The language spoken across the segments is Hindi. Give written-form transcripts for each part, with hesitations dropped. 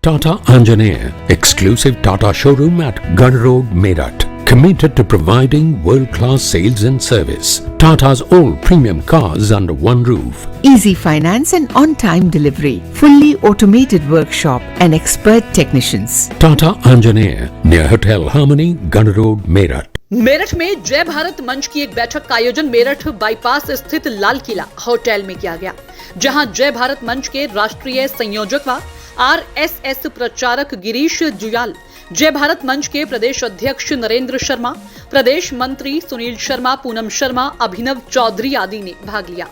Tata Anjaneya, exclusive Tata showroom at Gun Road, Meerut. Committed to providing world-class sales and service. Tata's all premium cars under one roof. Easy finance and on-time delivery. Fully automated workshop and expert technicians. Tata Anjaneya, near Hotel Harmony, Gun Road, Meerut. Meerut में जय भारत मंच की एक बैठक का आयोजन मेरठ बाईपास स्थित लाल किला होटल में किया गया, जहां जय भारत मंच के राष्ट्रीय संयोजक व आरएसएस प्रचारक गिरीश जुयाल, जय भारत मंच के प्रदेश अध्यक्ष नरेंद्र शर्मा, प्रदेश मंत्री सुनील शर्मा, पूनम शर्मा, अभिनव चौधरी आदि ने भाग लिया।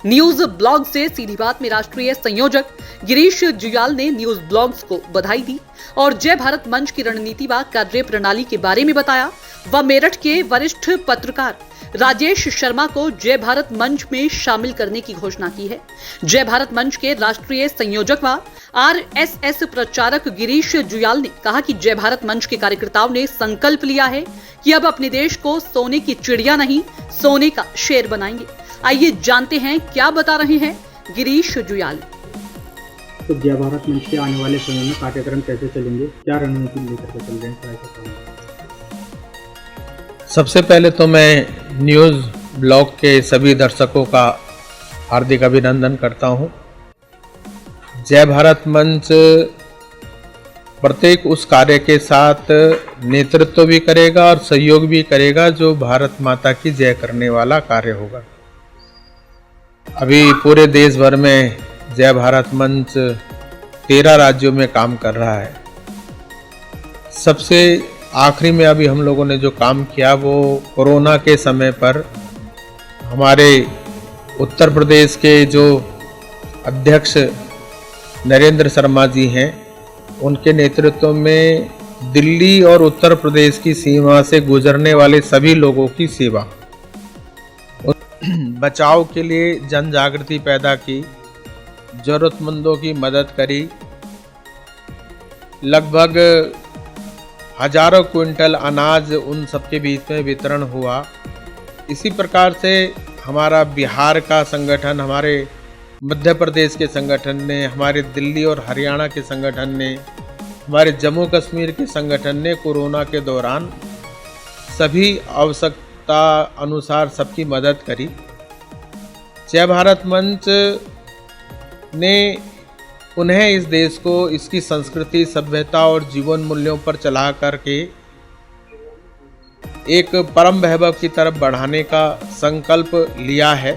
न्यूज ब्लॉग से सीधी बात में राष्ट्रीय संयोजक गिरीश जुयाल ने न्यूज ब्लॉग्स को बधाई दी और जय भारत मंच की रणनीति व कार्य प्रणाली के बारे में बताया व मेरठ के वरिष्ठ पत्रकार राजेश शर्मा को जय भारत मंच में शामिल करने की घोषणा की है। जय भारत मंच के राष्ट्रीय संयोजक व आरएसएस प्रचारक गिरीश जुयाल ने कहा कि जय भारत मंच के कार्यकर्ताओं ने संकल्प लिया है कि अब अपने देश को सोने की चिड़िया नहीं, सोने का शेर बनाएंगे। आइए जानते हैं क्या बता रहे हैं गिरीश जुयाल। तो जय भारत मंच के आने वाले समय में कार्यक्रम कैसे चलेंगे, क्या रणनीति लेकर के चल रहे हैं? सबसे पहले तो मैं न्यूज़ ब्लॉग के सभी दर्शकों का हार्दिक अभिनंदन करता हूं। जय भारत मंच प्रत्येक उस कार्य के साथ नेतृत्व भी करेगा और सहयोग भी करेगा जो भारत माता की जय करने वाला कार्य होगा। अभी पूरे देश भर में जय भारत मंच 13 राज्यों में काम कर रहा है। सबसे आखिरी में अभी हम लोगों ने जो काम किया वो कोरोना के समय पर हमारे उत्तर प्रदेश के जो अध्यक्ष नरेंद्र शर्मा जी हैं, उनके नेतृत्व में दिल्ली और उत्तर प्रदेश की सीमा से गुजरने वाले सभी लोगों की सेवा, बचाव के लिए जन जागृति पैदा की, जरूरतमंदों की मदद करी। लगभग हजारों क्विंटल अनाज उन सबके बीच में वितरण हुआ। इसी प्रकार से हमारा बिहार का संगठन, हमारे मध्य प्रदेश के संगठन ने, हमारे दिल्ली और हरियाणा के संगठन ने, हमारे जम्मू कश्मीर के संगठन ने कोरोना के दौरान सभी आवश्यकता अनुसार सबकी मदद करी। जय भारत मंच ने उन्हें इस देश को इसकी संस्कृति, सभ्यता और जीवन मूल्यों पर चला करके एक परम वैभव की तरफ बढ़ाने का संकल्प लिया है।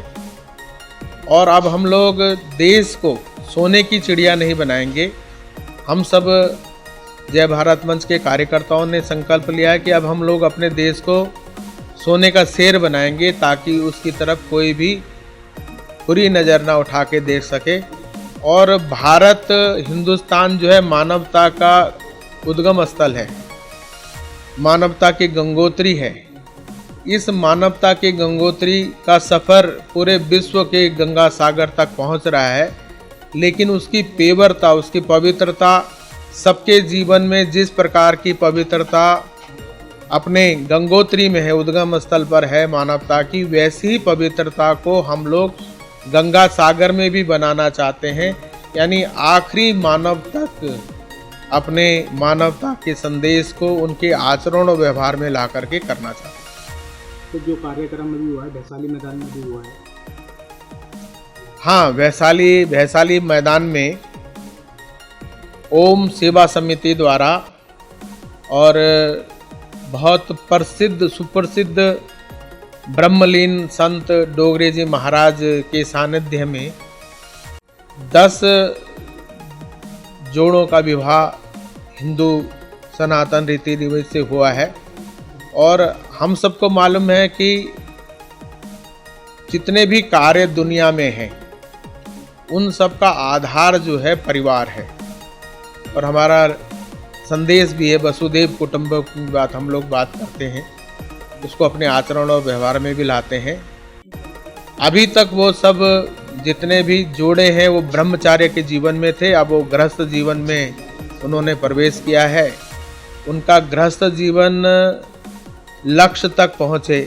और अब हम लोग देश को सोने की चिड़िया नहीं बनाएंगे। हम सब जय भारत मंच के कार्यकर्ताओं ने संकल्प लिया है कि अब हम लोग अपने देश को सोने का शेर बनाएंगे, ताकि उसकी तरफ कोई भी बुरी नज़र ना उठा के देख सके। और भारत, हिंदुस्तान जो है मानवता का उद्गम स्थल है, मानवता की गंगोत्री है। इस मानवता की गंगोत्री का सफ़र पूरे विश्व के गंगा सागर तक पहुंच रहा है, लेकिन उसकी पेवरता, उसकी पवित्रता, सबके जीवन में जिस प्रकार की पवित्रता अपने गंगोत्री में है, उद्गम स्थल पर है मानवता की, वैसी ही पवित्रता को हम लोग गंगा सागर में भी बनाना चाहते हैं। यानी आखिरी मानव तक अपने मानवता के संदेश को उनके आचरण और व्यवहार में ला करके करना चाहते हैं। तो जो कार्यक्रम अभी हुआ है वैशाली मैदान में भी हुआ है। हाँ, वैशाली मैदान में ओम सेवा समिति द्वारा और बहुत प्रसिद्ध सुप्रसिद्ध ब्रह्मलीन संत डोगरे जी महाराज के सानिध्य में 10 जोड़ों का विवाह हिंदू सनातन रीति रिवाज से हुआ है। और हम सबको मालूम है कि जितने भी कार्य दुनिया में हैं, उन सब का आधार जो है परिवार है। और हमारा संदेश भी है वसुदेव कुटुंबकम की बात हम लोग बात करते हैं, उसको अपने आचरण और व्यवहार में भी लाते हैं। अभी तक वो सब जितने भी जोड़े हैं वो ब्रह्मचार्य के जीवन में थे, अब वो गृहस्थ जीवन में उन्होंने प्रवेश किया है। उनका गृहस्थ जीवन लक्ष्य तक पहुँचे,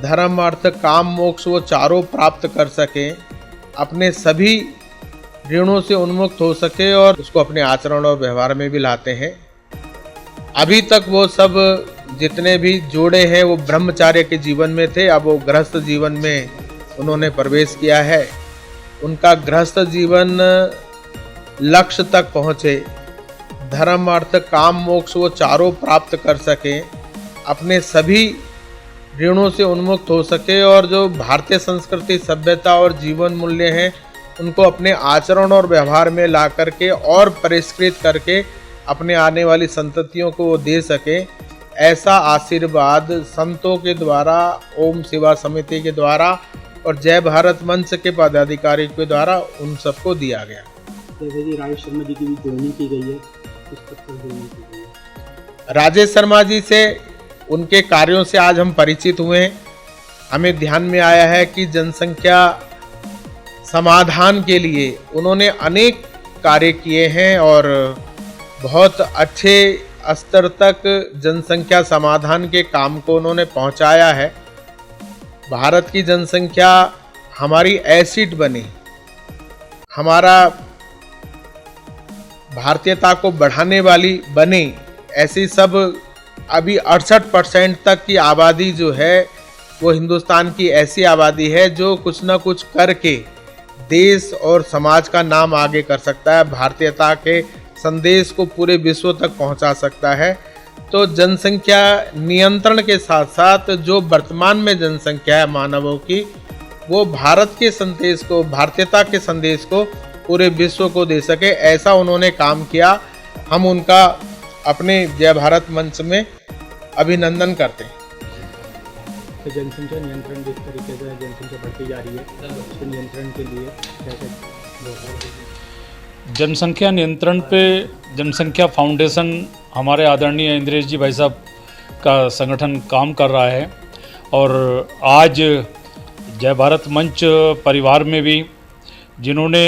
धर्म अर्थ काम मोक्ष वो चारों प्राप्त कर सकें, अपने सभी ऋणों से उन्मुक्त हो सके और उसको अपने आचरण और व्यवहार में भी लाते हैं। अभी तक वो सब जितने भी जोड़े हैं वो ब्रह्मचार्य के जीवन में थे, अब वो गृहस्थ जीवन में उन्होंने प्रवेश किया है। उनका गृहस्थ जीवन लक्ष्य तक पहुँचे, धर्म अर्थ काम मोक्ष वो चारों प्राप्त कर सकें, अपने सभी ऋणों से उन्मुक्त हो सके और जो भारतीय संस्कृति सभ्यता और जीवन मूल्य हैं उनको अपने आचरण और व्यवहार में ला करके और परिष्कृत करके अपने आने वाली संततियों को वो दे सके, ऐसा आशीर्वाद संतों के द्वारा, ओम सेवा समिति के द्वारा और जय भारत मंच के पदाधिकारी के द्वारा उन सबको दिया गया। जैसे कि राजेश शर्मा जी की भी ज्वाइनिंग की गई है, किस तरह से ज्वाइनिंग की गई है? राजेश शर्मा जी से उनके कार्यों से आज हम परिचित हुए हैं। हमें ध्यान में आया है कि जनसंख्या समाधान के लिए उन्होंने अनेक कार्य किए हैं और बहुत अच्छे स्तर तक जनसंख्या समाधान के काम को उन्होंने पहुंचाया है। भारत की जनसंख्या हमारी एसिड बने, हमारा भारतीयता को बढ़ाने वाली बने, ऐसी सब अभी 68% तक की आबादी जो है वो हिंदुस्तान की ऐसी आबादी है जो कुछ ना कुछ करके देश और समाज का नाम आगे कर सकता है, भारतीयता के संदेश को पूरे विश्व तक पहुंचा सकता है। तो जनसंख्या नियंत्रण के साथ साथ जो वर्तमान में जनसंख्या है मानवों की, वो भारत के संदेश को, भारतीयता के संदेश को पूरे विश्व को दे सके, ऐसा उन्होंने काम किया। हम उनका अपने जय भारत मंच में अभिनंदन करते हैं। तो जनसंख्या नियंत्रण जिस तरीके से जनसंख्या बढ़ती जा रही है, उसके नियंत्रण के लिए कैसे? जनसंख्या नियंत्रण पे जनसंख्या फाउंडेशन हमारे आदरणीय इंद्रेश जी भाई साहब का संगठन काम कर रहा है और आज जय भारत मंच परिवार में भी जिन्होंने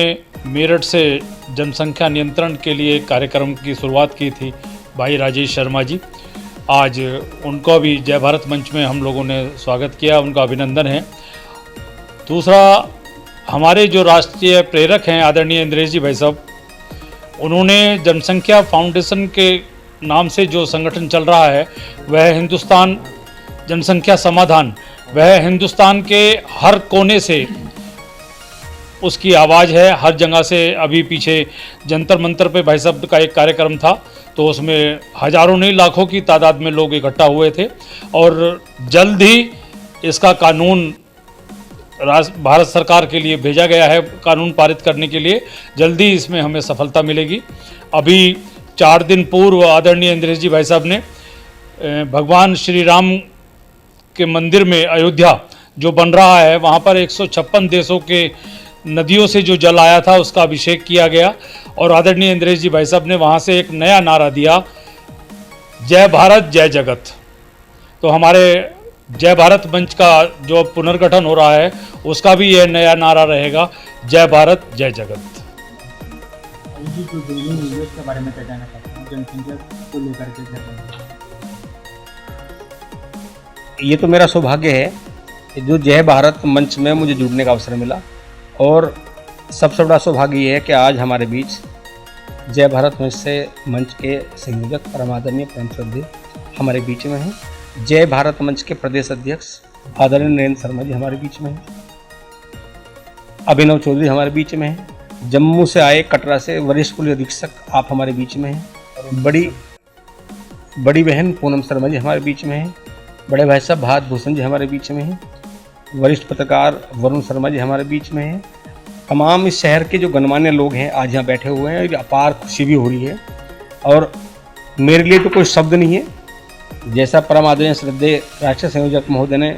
मेरठ से जनसंख्या नियंत्रण के लिए कार्यक्रम की शुरुआत की थी, भाई राजेश शर्मा जी, आज उनको भी जय भारत मंच में हम लोगों ने स्वागत किया, उनका अभिनंदन है। दूसरा, हमारे जो राष्ट्रीय प्रेरक हैं आदरणीय इंद्रेश जी भाई साहब, उन्होंने जनसंख्या फाउंडेशन के नाम से जो संगठन चल रहा है वह हिंदुस्तान जनसंख्या समाधान, वह हिंदुस्तान के हर कोने से उसकी आवाज़ है, हर जगह से। अभी पीछे जंतर मंतर पे भाई साहब का एक कार्यक्रम था तो उसमें हजारों नहीं लाखों की तादाद में लोग इकट्ठा हुए थे और जल्द ही इसका कानून भारत सरकार के लिए भेजा गया है, कानून पारित करने के लिए। जल्दी इसमें हमें सफलता मिलेगी। अभी 4 दिन पूर्व आदरणीय इंद्रेश जी भाई साहब ने भगवान श्री राम के मंदिर में अयोध्या जो बन रहा है वहाँ पर 156 देशों के नदियों से जो जल आया था उसका अभिषेक किया गया और आदरणीय इंद्रेश जी भाई साहब ने वहाँ से एक नया नारा दिया, जय भारत जय जगत। तो हमारे जय भारत मंच का जो पुनर्गठन हो रहा है उसका भी यह नया नारा रहेगा, जय भारत जय जगत। के बारे में क्या कहना चाहते हैं, जनसंख्या को लेकर के? ये तो मेरा सौभाग्य है कि जो जय भारत मंच में मुझे जुड़ने का अवसर मिला और सबसे बड़ा सौभाग्य ये है कि आज हमारे बीच जय भारत मंच के संयोजक परम आदरणीय परम श्रद्धेय हमारे बीच में हैं। जय भारत मंच के प्रदेश अध्यक्ष आदरणीय नरेंद्र शर्मा जी हमारे बीच में हैं। अभिनव चौधरी हमारे बीच में हैं। जम्मू से आए कटरा से वरिष्ठ पुलिस अधीक्षक आप हमारे बीच में हैं। बड़ी बहन पूनम शर्मा जी हमारे बीच में हैं। बड़े भाई साहब भात भूषण जी हमारे बीच में हैं। वरिष्ठ पत्रकार वरुण शर्मा जी हमारे बीच में हैं। तमाम इस शहर के जो गणमान्य लोग हैं आज यहाँ बैठे हुए हैं। अपार खुशी भी हो रही है और मेरे लिए तो कोई शब्द नहीं है। जैसा परम आदरणीय श्रद्धेय राष्ट्रीय संयोजक महोदय ने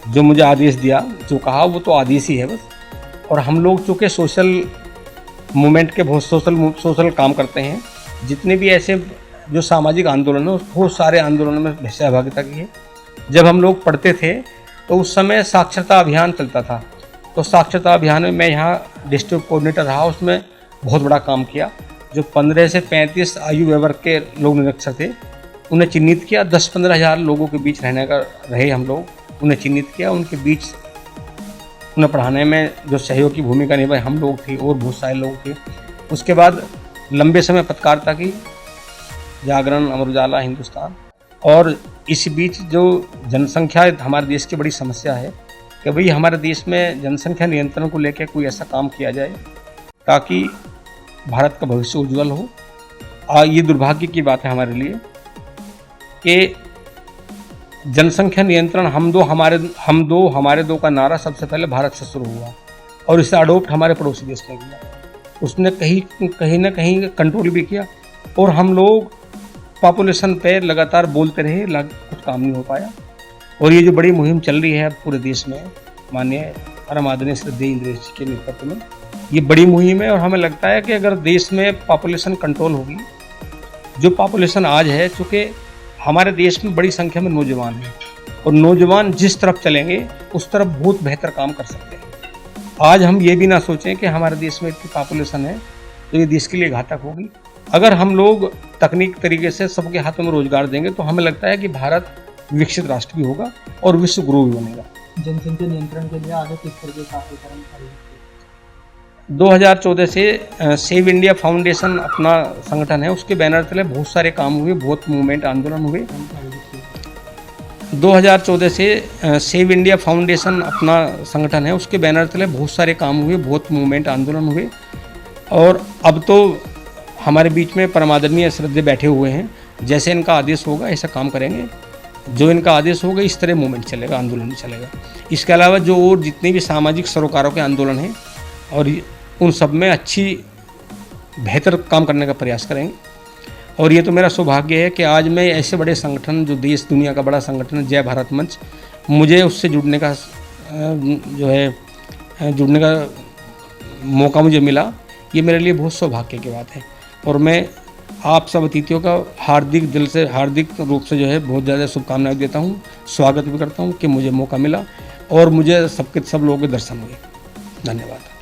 जो मुझे आदेश दिया, जो कहा, वो तो आदेश ही है बस। और हम लोग चूँकि सोशल मूवमेंट के बहुत सोशल काम करते हैं, जितने भी ऐसे जो सामाजिक आंदोलन है बहुत सारे आंदोलनों में सहभागिता की है। जब हम लोग पढ़ते थे तो उस समय साक्षरता अभियान चलता था, तो साक्षरता अभियान में मैं यहाँ डिस्ट्रिक्ट कोऑर्डिनेटर रहा, उसमें बहुत बड़ा काम किया। जो 15 से 35 आयु वर्ग के लोग निरक्षर थे उन्हें चिन्हित किया। 10-15 हज़ार लोगों के बीच रहे हम लोग, उन्हें चिन्हित किया, उनके बीच उन्हें पढ़ाने में जो सहयोग की भूमिका निभाई हम लोग थे और बहुत सारे लोग थे। उसके बाद लंबे समय पत्रकारिता की, जागरण, अमर उजाला, हिंदुस्तान। और इस बीच जो जनसंख्या हमारे देश की बड़ी समस्या है कि भाई हमारे देश में जनसंख्या नियंत्रण को लेकर कोई ऐसा काम किया जाए ताकि भारत का भविष्य उज्जवल हो। ये दुर्भाग्य की बात है हमारे लिए कि जनसंख्या नियंत्रण हम दो हमारे दो का नारा सबसे पहले भारत से शुरू हुआ और इसे अडोप्ट हमारे पड़ोसी देश ने किया। उसने कहीं ना कहीं कंट्रोल भी किया और हम लोग पॉपुलेशन पे लगातार बोलते रहे, कुछ काम नहीं हो पाया। और ये जो बड़ी मुहिम चल रही है अब पूरे देश में, माननीय परम आदरणीय श्रद्धेय इंद्रेश जी के नेतृत्व में, ये बड़ी मुहिम है। और हमें लगता है कि अगर देश में पॉपुलेशन कंट्रोल होगी, जो पॉपुलेशन आज है, चूँकि हमारे देश में बड़ी संख्या में नौजवान हैं और नौजवान जिस तरफ चलेंगे उस तरफ बहुत बेहतर काम कर सकते हैं। आज हम ये भी ना सोचें कि हमारे देश में इतनी पॉपुलेशन है तो ये देश के लिए घातक होगी। अगर हम लोग तकनीक तरीके से सबके हाथों में रोजगार देंगे तो हमें लगता है कि भारत विकसित राष्ट्र भी होगा और विश्व गुरु भी बनेगा। जनसंख्या नियंत्रण के लिए आगे किस तरह के कार्यक्रम करेंगे? 2014 से सेव इंडिया फाउंडेशन अपना संगठन है, उसके बैनर तले बहुत सारे काम हुए, बहुत मूवमेंट, आंदोलन हुए। 2014 से सेव इंडिया फाउंडेशन अपना संगठन है, उसके बैनर तले बहुत सारे काम हुए, बहुत मूवमेंट, आंदोलन हुए। और अब तो हमारे बीच में परमादरणीय श्रद्धेय बैठे हुए हैं, जैसे इनका आदेश होगा ऐसा काम करेंगे, जो इनका आदेश होगा इस तरह मूवमेंट चलेगा, आंदोलन चलेगा। इसके अलावा जो और जितने भी सामाजिक सरोकारों के आंदोलन हैं और उन सब में अच्छी बेहतर काम करने का प्रयास करेंगे। और ये तो मेरा सौभाग्य है कि आज मैं ऐसे बड़े संगठन, जो देश दुनिया का बड़ा संगठन है जय भारत मंच, मुझे उससे जुड़ने का मौका मुझे मिला। ये मेरे लिए बहुत सौभाग्य की बात है और मैं आप सब अतिथियों का हार्दिक रूप से बहुत ज़्यादा शुभकामनाएं देता हूँ, स्वागत भी करता हूँ कि मुझे मौका मिला और मुझे सब लोगों के दर्शन हुए। धन्यवाद।